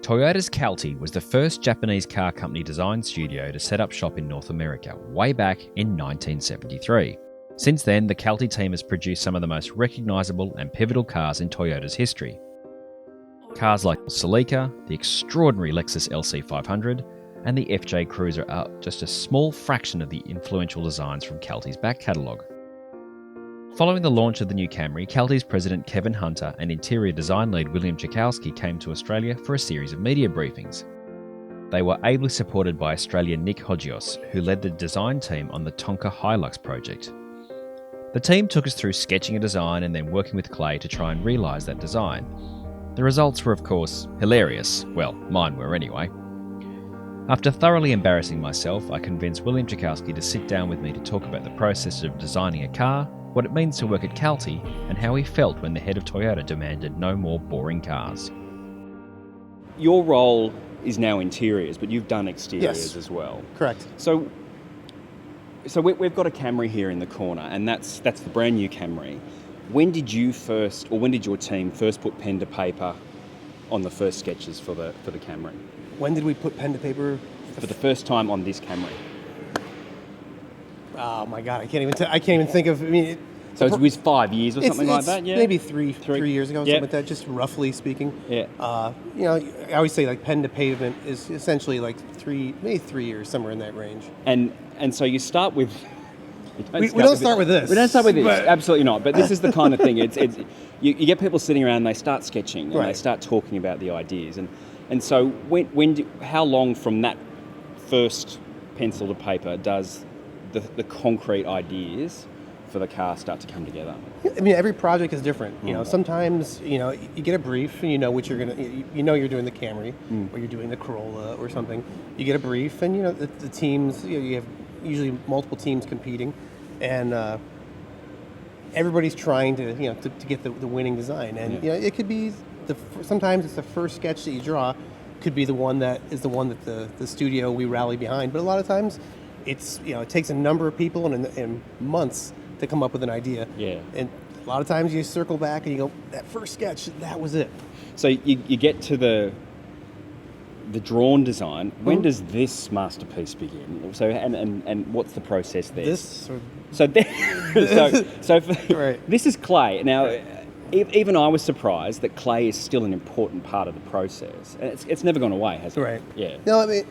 Toyota's Calty was the first Japanese car company design studio to set up shop in North America way back in 1973. Since then, the Calty team has produced some of the most recognisable and pivotal cars in Toyota's history. Cars like Celica, the extraordinary Lexus LC500, and the FJ Cruiser are just a small fraction of the influential designs from Calty's back catalogue. Following the launch of the new Camry, Calty's president Kevin Hunter and interior design lead William Chergowsky came to Australia for a series of media briefings. They were ably supported by Australian Nick Hodgios, who led the design team on the Tonka Hilux project. The team took us through sketching a design and then working with clay to try and realise that design. The results were, of course, hilarious. Well, mine were anyway. After thoroughly embarrassing myself, I convinced William Chergowsky to sit down with me to talk about the process of designing a car, what it means to work at Calty, and how he felt when the head of Toyota demanded no more boring cars. Your role is now interiors, but you've done exteriors as well. Correct. So we've got a Camry here in the corner, and that's the brand new Camry. When did your team first put pen to paper on the first sketches for the Camry? When did we put pen to paper? For the first time on this Camry. Oh my God, I can't even think of. I mean, so it was 5 years or something like that. Yeah, maybe three years ago, something like that. Just roughly speaking. Yeah. I always say like pen to pavement is essentially like maybe 3 years, somewhere in that range. And so you start with. We don't start with this. We don't start with this. Absolutely not. But this is the kind of thing. It's you get people sitting around, and they start sketching, and they start talking about the ideas, and so how long from that first pencil to paper does the concrete ideas for the car start to come together? I mean, every project is different. You know, sometimes you get a brief and you know what you're gonna. You're doing the Camry or you're doing the Corolla or something. You get a brief and the teams. You have usually multiple teams competing, and everybody's trying to get the winning design. And it could be sometimes it's the first sketch that you draw, could be the one that the studio we rally behind. But a lot of times, it's it takes a number of people and months to come up with an idea. Yeah. And a lot of times you circle back and you go, that first sketch, that was it. So you get to the drawn design. When does this masterpiece begin? So and what's the process there? This This is clay. Now, even I was surprised that clay is still an important part of the process. And it's never gone away, has it? Right. Yeah. No, I mean,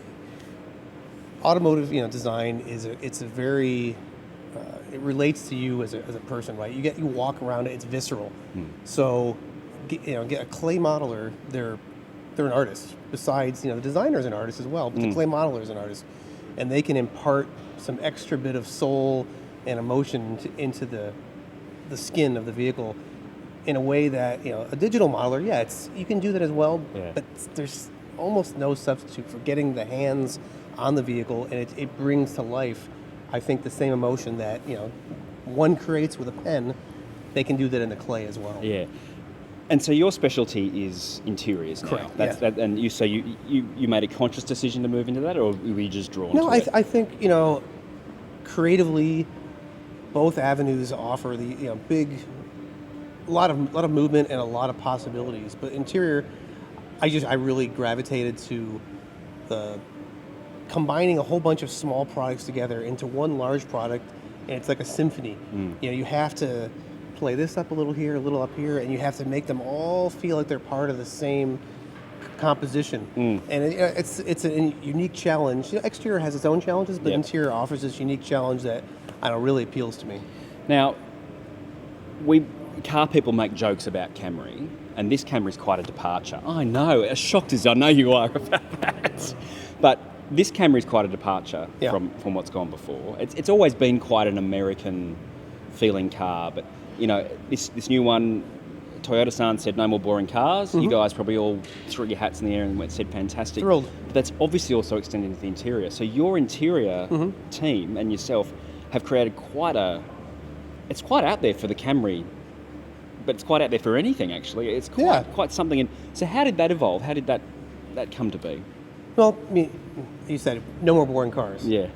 automotive design it's a very it relates to you as a person, right? You walk around it, it's visceral. So get a clay modeler, they're an artist. Besides, the designer's an artist as well, but the clay modeler is an artist, and they can impart some extra bit of soul and emotion into the skin of the vehicle in a way that a digital modeler, you can do that as well, but there's almost no substitute for getting the hands on the vehicle, and it brings to life, I think, the same emotion that one creates with a pen. They can do that in the clay as well. Yeah. And so your specialty is interiors now. Correct. That, and you made a conscious decision to move into that, or were you just drawn to it? I think creatively, both avenues offer the a lot of movement and a lot of possibilities. But interior, I really gravitated to the combining a whole bunch of small products together into one large product, and it's like a symphony. You have to play this up a little here, a little up here, and you have to make them all feel like they're part of the same composition. And it's a unique challenge. Exterior has its own challenges, but interior offers this unique challenge that really appeals to me. Now, car people make jokes about Camry, and this Camry is quite a departure. I know, as shocked as I know you are about that. But this Camry is quite a departure from what's gone before. It's always been quite an American feeling car, but this new one, Toyota-san said no more boring cars. You guys probably all threw your hats in the air and said fantastic. Thrilled. But that's obviously also extended into the interior. So your interior team and yourself have created it's quite out there for the Camry, but it's quite out there for anything actually. It's quite something. And so how did that evolve? How did that come to be? Well, I mean, you said no more boring cars. Yeah.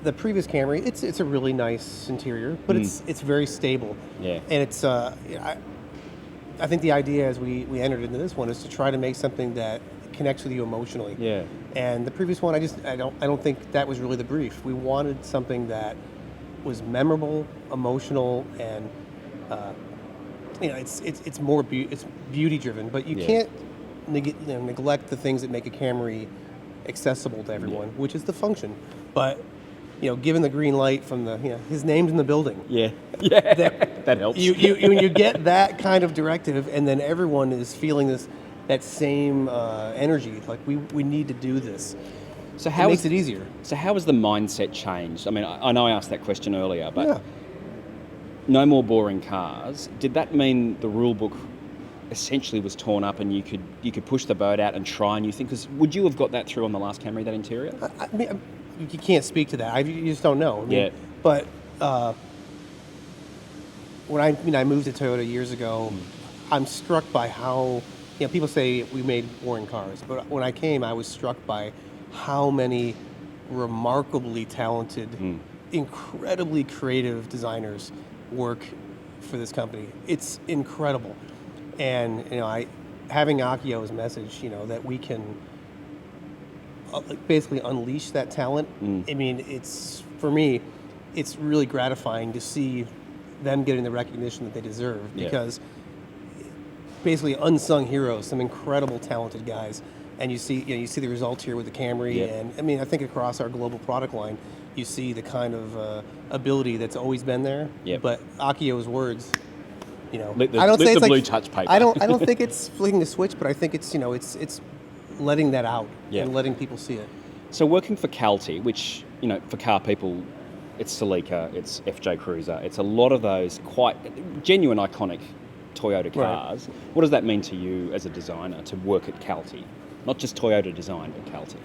The previous Camry, it's a really nice interior, but it's very stable. Yeah. And it's I think the idea as we entered into this one is to try to make something that connects with you emotionally. Yeah. And the previous one, I don't think that was really the brief. We wanted something that was memorable, emotional, and it's more it's beauty driven. But you can't neglect the things that make a Camry accessible to everyone, which is the function. But given the green light from the his name's in the building. Yeah. That helps. You get that kind of directive, and then everyone is feeling that same energy. Like we need to do this. So it makes it easier. So how has the mindset changed? I mean, I know I asked that question earlier, but no more boring cars. Did that mean the rule book essentially was torn up, and you could push the boat out and try new things? Because would you have got that through on the last Camry, that interior? I mean, you can't speak to that. You just don't know. But when I moved to Toyota years ago, I'm struck by how people say we made boring cars, but when I came, I was struck by how many remarkably talented, incredibly creative designers work for this company. It's incredible. And having Akio's message, that we can basically unleash that talent. I mean, for me, it's really gratifying to see them getting the recognition that they deserve, because basically unsung heroes, some incredible talented guys. And you see the results here with the Camry, and I mean, I think across our global product line, you see the kind of ability that's always been there. But Akio's words, I don't say it's blue like touch paper. I don't think it's flicking the switch, but I think it's it's letting that out and letting people see it. So working for Calty, which for car people, it's Celica, it's FJ Cruiser, it's a lot of those quite genuine iconic Toyota cars. Right. What does that mean to you as a designer to work at Calty? Not just Toyota design, but Calty.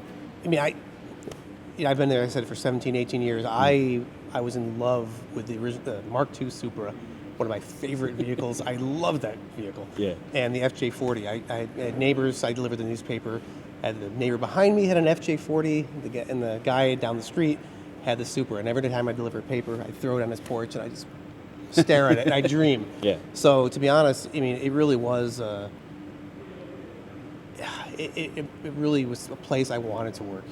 I mean, I've been there, I said, for 17, 18 years. I was in love with the Mark II Supra, one of my favorite vehicles. I love that vehicle. Yeah. And the FJ40. I had neighbors. I delivered the newspaper. I had the neighbor behind me had an FJ40, and the guy down the street had the Supra. And every time I deliver a paper, I throw it on his porch, and I just stare at it, and I dream. Yeah. So to be honest, I mean, it really was. It really was a place I wanted to work.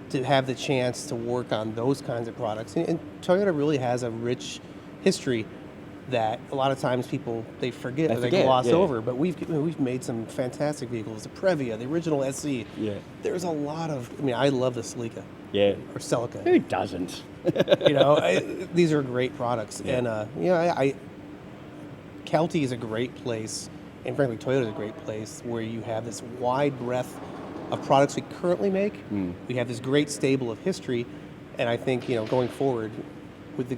To have the chance to work on those kinds of products, and Toyota really has a rich history that a lot of times people they forget or they gloss over. But we've made some fantastic vehicles. The Previa, the original SC. Yeah. There's a lot of. I mean, I love the Celica. Yeah. Or Celica. Who doesn't? These are great products, and Calty is a great place, and frankly, Toyota is a great place where you have this wide breadth of products we currently make. We have this great stable of history, and I think going forward with the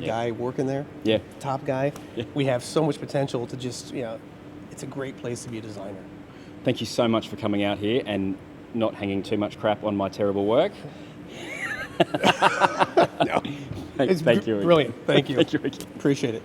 guy working there, top guy, we have so much potential to just it's a great place to be a designer. Thank you so much for coming out here and not hanging too much crap on my terrible work. No, thank you. Brilliant. Thank you. Thank you. Appreciate it.